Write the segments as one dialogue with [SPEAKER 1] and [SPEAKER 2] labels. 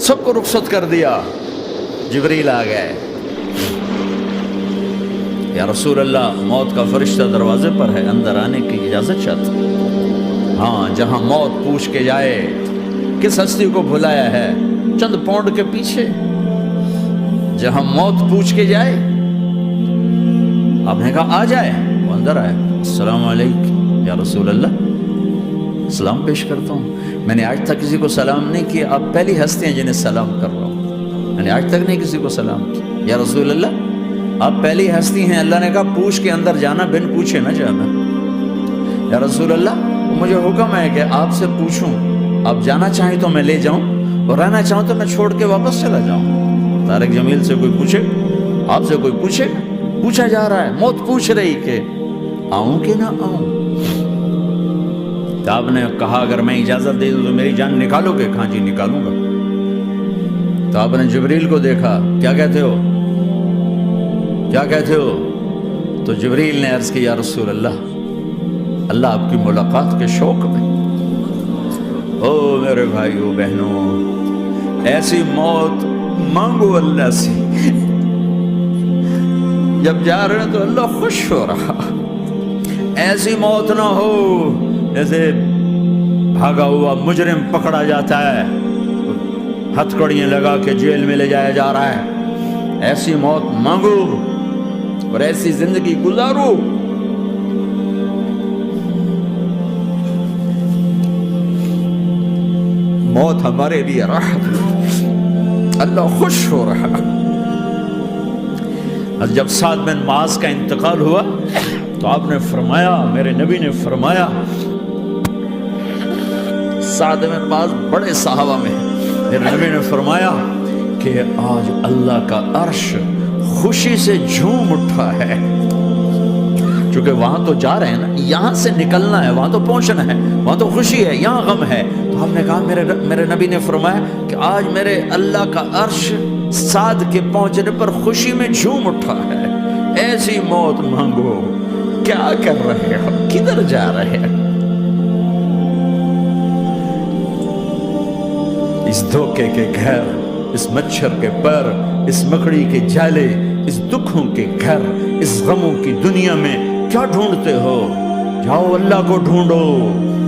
[SPEAKER 1] سب کو رخصت کر دیا. جبریل آ گئے. یا رسول اللہ موت کا فرشتہ دروازے پر ہے, اندر آنے کی اجازت چاہتا. ہاں, جہاں موت پوچھ کے جائے کس ہستی کو بھلایا ہے چند پاؤنڈ کے پیچھے, جہاں موت پوچھ کے جائے. آپ نے کہا آ جائے, وہ اندر آئے. السلام علیکم یا رسول اللہ, سلام پیش کرتا ہوں. میں نے آج تک کسی کو سلام نہیں کیا, آپ پہلی ہستی ہیں جنہیں سلام کر رہا ہوں. میں نے آج تک نہیں کسی کو سلام کیا. یا رسول اللہ آپ پہلی ہستی ہیں. اللہ نے کہا پوچھ کے اندر جانا, بن پوچھے نہ جانا. یا رسول اللہ مجھے حکم ہے کہ آپ سے پوچھوں, آپ جانا چاہیں تو میں لے جاؤں, اور رہنا چاہوں تو میں چھوڑ کے واپس چلا جاؤں. طارق جمیل سے کوئی پوچھے, آپ سے کوئی پوچھے, پوچھا جا رہا ہے, موت پوچھ رہی کہ آؤں کہ نہ آؤں. تو آپ نے کہا اگر میں اجازت دے دوں تو میری جان نکالو گے؟ کہاں جی نکالوں گا. تو آپ نے جبریل کو دیکھا, کیا کہتے ہو, کیا کہتے ہو؟ تو جبریل نے عرض کی یا رسول اللہ, اللہ آپ کی ملاقات کے شوق میں. او میرے بھائیو بہنوں, ایسی موت مانگو اللہ سے. جب جا رہے ہیں تو اللہ خوش ہو رہا. ایسی موت نہ ہو جیسے بھاگا ہوا مجرم پکڑا جاتا ہے, ہتھکڑیاں لگا کے جیل میں لے جایا جا رہا ہے. ایسی موت مانگو اور ایسی زندگی گزارو. موت ہمارے لیے راحت, اللہ خوش ہو رہا. جب سعد بن معاذ کا انتقال ہوا تو آپ نے فرمایا, میرے نبی نے فرمایا, سعد بن معاذ بڑے صحابہ میں, میرے نبی نے فرمایا کہ آج اللہ کا عرش خوشی سے جھوم اٹھا ہے. چونکہ وہاں تو جا رہے ہیں نا, یہاں سے نکلنا ہے, وہاں تو پہنچنا ہے, وہاں تو خوشی ہے, یہاں غم ہے. تو ہم نے کہا میرے نبی نے فرمایا کہ آج میرے اللہ کا عرش سعد کے پہنچنے پر خوشی میں جھوم اٹھا ہے. ایسی موت مانگو. کیا کر رہے ہو, کدھر جا رہے ہیں؟ اس دھوکے کے گھر, اس مچھر کے پر, اس مکڑی کے جالے, اس دکھوں کے گھر, اس غموں کی دنیا میں کیا ڈھونڈتے ہو؟ جاؤ اللہ کو ڈھونڈو,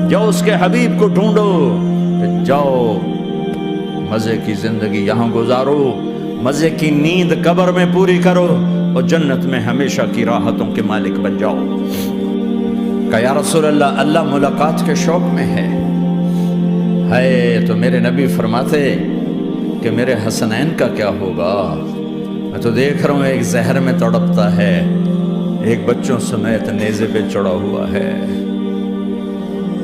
[SPEAKER 1] جاؤ اس کے حبیب کو ڈھونڈو, جاؤ مزے کی زندگی یہاں گزارو, مزے کی نیند قبر میں پوری کرو, اور جنت میں ہمیشہ کی راحتوں کے مالک بن جاؤ. کہ یا رسول اللہ, اللہ ملاقات کے شوق میں ہے. تو میرے نبی فرماتے کہ میرے حسنین کا کیا ہوگا؟ میں تو دیکھ رہا ہوں ایک زہر میں تڑپتا ہے, ایک بچوں سمیت نیزے پہ چڑھا ہوا ہے.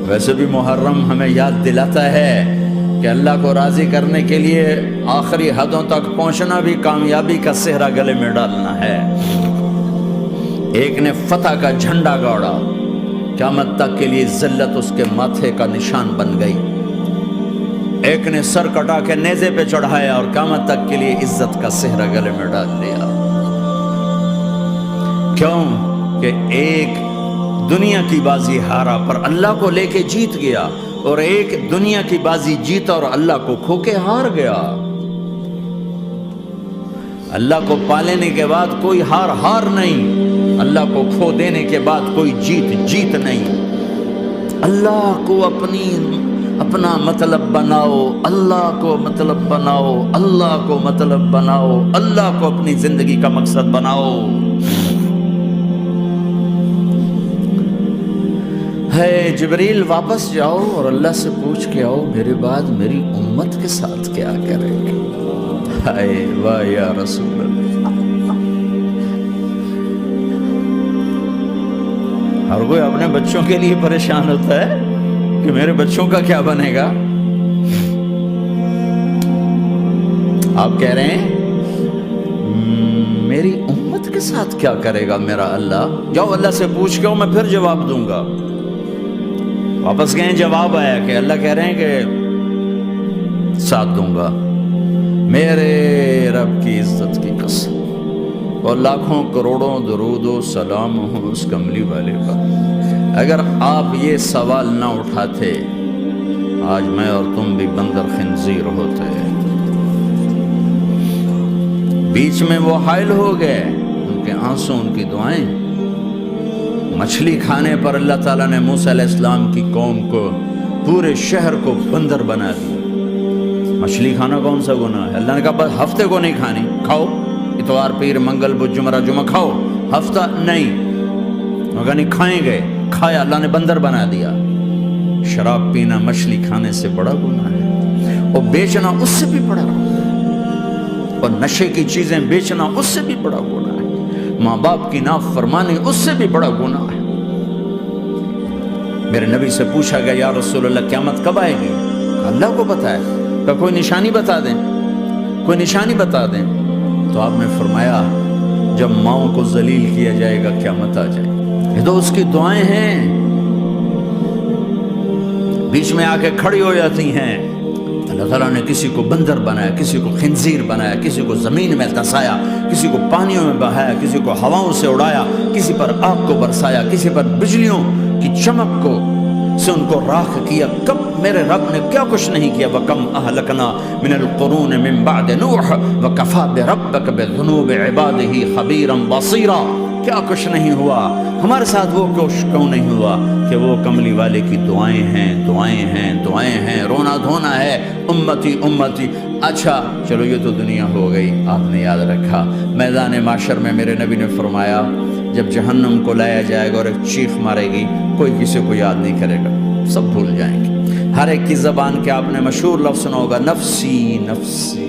[SPEAKER 1] ویسے بھی محرم ہمیں یاد دلاتا ہے کہ اللہ کو راضی کرنے کے لیے آخری حدوں تک پہنچنا بھی کامیابی کا صحرا گلے میں ڈالنا ہے. ایک نے فتح کا جھنڈا گاڑا, قیامت تک کے لیے ذلت اس کے ماتھے کا نشان بن گئی. ایک نے سر کٹا کے نیزے پہ چڑھایا اور قیامت تک کے لیے عزت کا صحرا گلے میں ڈال دیا. کیوں کہ ایک دنیا کی بازی ہارا پر اللہ کو لے کے جیت گیا, اور ایک دنیا کی بازی جیتا اور اللہ کو کھو کے ہار گیا. اللہ کو پا لینے کے بعد کوئی ہار نہیں, اللہ کو کھو دینے کے بعد کوئی جیت نہیں. اللہ کو اپنا مطلب بناؤ, اللہ کو مطلب بناؤ, اللہ کو مطلب بناؤ, اللہ کو اپنی زندگی کا مقصد بناؤ. ہے جبریل واپس جاؤ اور اللہ سے پوچھ کے آؤ میرے بعد میری امت کے ساتھ کیا کرے گی. ہائے واہ یا رسول اللہ. ہر کوئی اپنے بچوں کے لیے پریشان ہوتا ہے کہ میرے بچوں کا کیا بنے گا. آپ کہہ رہے ہیں میری امت کے ساتھ کیا کرے گا میرا اللہ. جاؤ اللہ سے پوچھ کے آؤ, میں پھر جواب دوں گا. واپس گئے, جواب آیا کہ اللہ کہہ رہے ہیں کہ ساتھ دوں گا. میرے رب کی عزت کی قسم, اور لاکھوں کروڑوں درود و سلام ہوں اس کملی والے پر, اگر آپ یہ سوال نہ اٹھاتے آج میں اور تم بھی بندر خنزیر ہوتے. بیچ میں وہ حائل ہو گئے، ان کے آنسو، ان کی دعائیں۔ مچھلی کھانے پر اللہ تعالیٰ نے موسیٰ علیہ السلام کی قوم کو، پورے شہر کو بندر بنا دیا۔ مچھلی کھانا کون سا گناہ ہے؟ اللہ نے کہا بس ہفتے کو نہیں کھانی، کھاؤ اتوار پیر منگل بدھ جمعہ جمعہ کھاؤ، ہفتہ نہیں۔ مگر نہیں کھائیں گے، کھایا، اللہ نے بندر بنا دیا۔ شراب پینا مچھلی کھانے سے بڑا گناہ ہے، اور بیچنا اس سے بھی بڑا گناہ ہے، اور نشے کی چیزیں بیچنا اس سے بھی بڑا گناہ ہے، ماں باپ کی نافرمانی اس سے بھی بڑا گناہ ہے۔ میرے نبی سے پوچھا گیا یا رسول اللہ قیامت کب آئے گی؟ اللہ کو پتہ ہے، کہ کوئی نشانی بتا دیں، کوئی نشانی بتا دیں۔ تو آپ نے فرمایا جب ماؤں کو ذلیل کیا جائے گا قیامت آ جائے گی۔ یہ تو اس کی دعائیں ہیں، بیچ میں آ کے کھڑی ہو جاتی ہیں۔ اللہ تعالیٰ نے کسی کو بندر بنایا، کسی کو خنزیر بنایا، کسی کو زمین میں دھسایا، کسی کو پانیوں میں بہایا، کسی کو ہواؤں سے اڑایا، کسی پر آگ کو برسایا، کسی پر بجلیوں کی چمک کو سے ان کو راکھ کیا۔ کب میرے رب نے کیا کچھ نہیں کیا۔ وَكَمْ أَهْلَكْنَا مِنَ الْقُرُونِ مِنْ بَعْدِ نُوحٍ وَكَفَى بِرَبِّكَ بِذُنُوبِ عِبَادِهِ خَبِيرًا بَصِيرًا۔ کیا کچھ نہیں ہوا، ہمارے ساتھ وہ کچھ کیوں نہیں ہوا کہ وہ کملی والے کی دعائیں ہیں، دعائیں ہیں، دعائیں ہیں، رونا دھونا ہے، امتی امتی۔ اچھا چلو یہ تو دنیا ہو گئی، آپ نے یاد رکھا میدان معاشر میں میرے نبی نے فرمایا جب جہنم کو لایا جائے گا اور ایک چیخ مارے گی، کوئی کسی کو یاد نہیں کرے گا، سب بھول جائیں گے۔ ہر ایک کی زبان کے آپ نے مشہور لفظ سنا ہوگا، نفسی نفسی۔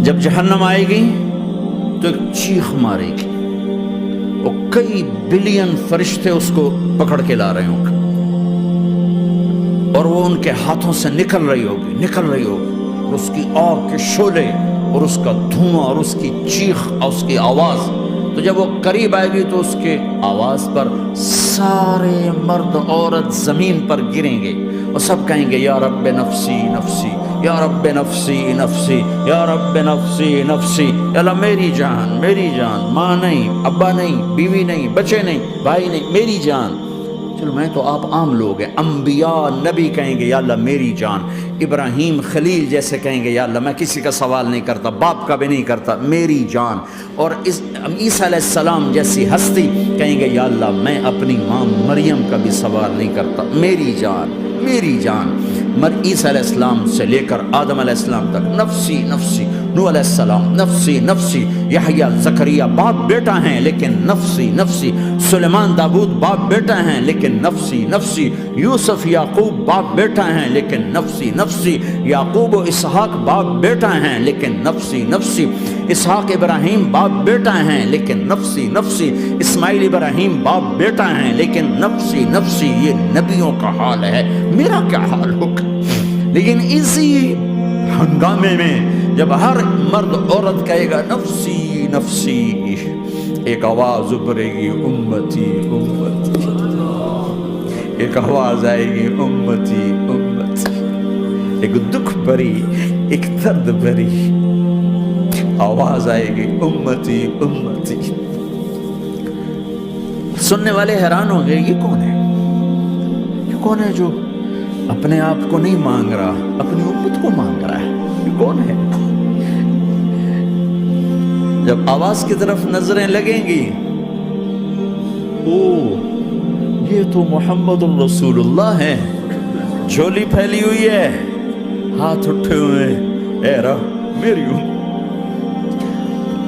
[SPEAKER 1] جب جہنم آئے گی تو ایک چیخ مارے گی، اور کئی بلین فرشتے اس کو پکڑ کے لا رہے ہوں گے، اور وہ ان کے ہاتھوں سے نکل رہی ہوگی، اور اس کی آگ کے شعلے اور اس کا دھواں اور اس کی چیخ اور اس کی آواز۔ تو جب وہ قریب آئے گی تو اس کے آواز پر سارے مرد عورت زمین پر گریں گے، اور سب کہیں گے یا رب نفسی نفسی، یا رب نفسی نفسی، یا رب نفسی نفسی۔ اللہ میری جان، میری جان، ماں نہیں، ابا نہیں، بیوی نہیں، بچے نہیں، بھائی نہیں، میری جان۔ چلو میں تو آپ عام لوگ ہیں، انبیاء نبی کہیں گے یا اللہ میری جان، ابراہیم خلیل جیسے کہیں گے یا اللہ میں کسی کا سوال نہیں کرتا، باپ کا بھی نہیں کرتا، میری جان۔ اور عیسیٰ علیہ السلام جیسی ہستی کہیں گے یا اللہ میں اپنی ماں مریم کا بھی سوال نہیں کرتا، میری جان، میری جان۔ عیسیٰ علیہ السلام سے لے کر آدم علیہ السلام تک نفسی نفسی، نوح علیہ السلام نفسی نفسی، یحییٰ زکریا باپ بیٹا ہیں لیکن نفسی نفسی، سلیمان داؤد باپ بیٹا ہیں لیکن نفسی نفسی، یوسف یعقوب باپ بیٹا ہیں لیکن نفسی نفسی، یعقوب و اسحاق باپ بیٹا ہیں لیکن نفسی نفسی، اسحاق ابراہیم باپ بیٹا ہیں لیکن نفسی نفسی، اسماعیل ابراہیم باپ بیٹا ہیں لیکن نفسی نفسی۔ یہ نبیوں کا حال ہے، میرا کیا حال ہوگا؟ لیکن اسی ہنگامے میں جب ہر مرد عورت کہے گا نفسی نفسی، ایک آواز ابھرے گی امتی امتی، ایک آواز آئے گی امتی امتی، ایک دکھ بھری، ایک درد بھری آواز آئے گی امتی امتی۔ سننے والے حیران ہوں گے یہ کون ہے، یہ کون ہے جو اپنے آپ کو نہیں مانگ رہا، اپنی امت کو مانگ رہا ہے، یہ کون ہے؟ جب آواز کی طرف نظریں لگیں گی، او یہ تو محمد الرسول اللہ ہے، جھولی پھیلی ہوئی ہے، ہاتھ اٹھے ہوئے، اے رب میری امت۔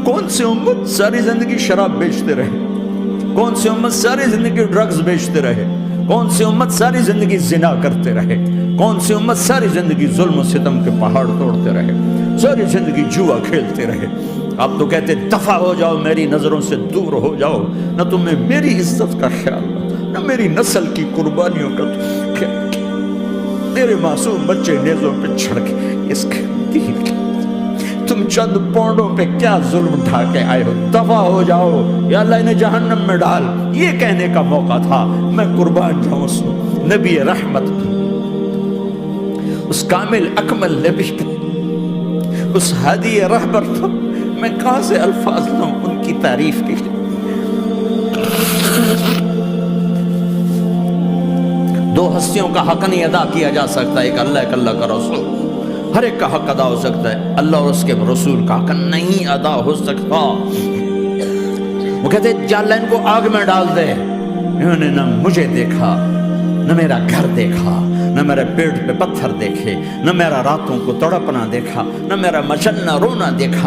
[SPEAKER 1] کون سی امت ساری زندگی شراب بیچتے رہے، کون سی امت ساری زندگی ڈرگز بیچتے رہے، کون سی امت ساری زندگی زنا کرتے رہے، کون سی امت ساری زندگی ظلم و ستم کے پہاڑ توڑتے رہے، ساری زندگی جوا کھیلتے رہے۔ آپ تو کہتے دفع ہو جاؤ، میری نظروں سے دور ہو جاؤ، نہ تمہیں میری عزت کا خیال نہ میری نسل کی قربانیوں کا خیال، میرے معصوم بچے نیزوں پہ چڑھ کے اس کے دین کے تم چند پونڈوں پہ کیا ظلم اٹھا کے آئے ہو، دفع ہو جاؤ یا اللہ انہیں جہنم میں ڈال۔ یہ کہنے کا موقع تھا، میں قربان جاؤں اس نبی رحمت، اس کامل اکمل نبی پہ، اس ہادی رہبر پر میں کہاں سے الفاظ لوں ان کی تعریف کے لیے۔ دو ہستیوں کا حق نہیں ادا کیا جا سکتا، ایک اللہ کا رسول۔ ہر ایک کا حق ادا ہو سکتا ہے، اللہ اور اس کے رسول کا حق نہیں ادا ہو سکتا۔ وہ کہتے جا اللہ ان کو آگ میں ڈال دے، انہوں نے نہ مجھے دیکھا، نہ میرا گھر دیکھا، نہ میرے پیٹ پہ پتھر دیکھے، نہ میرا راتوں کو تڑپنا دیکھا، نہ میرا مچلنا رونا دیکھا۔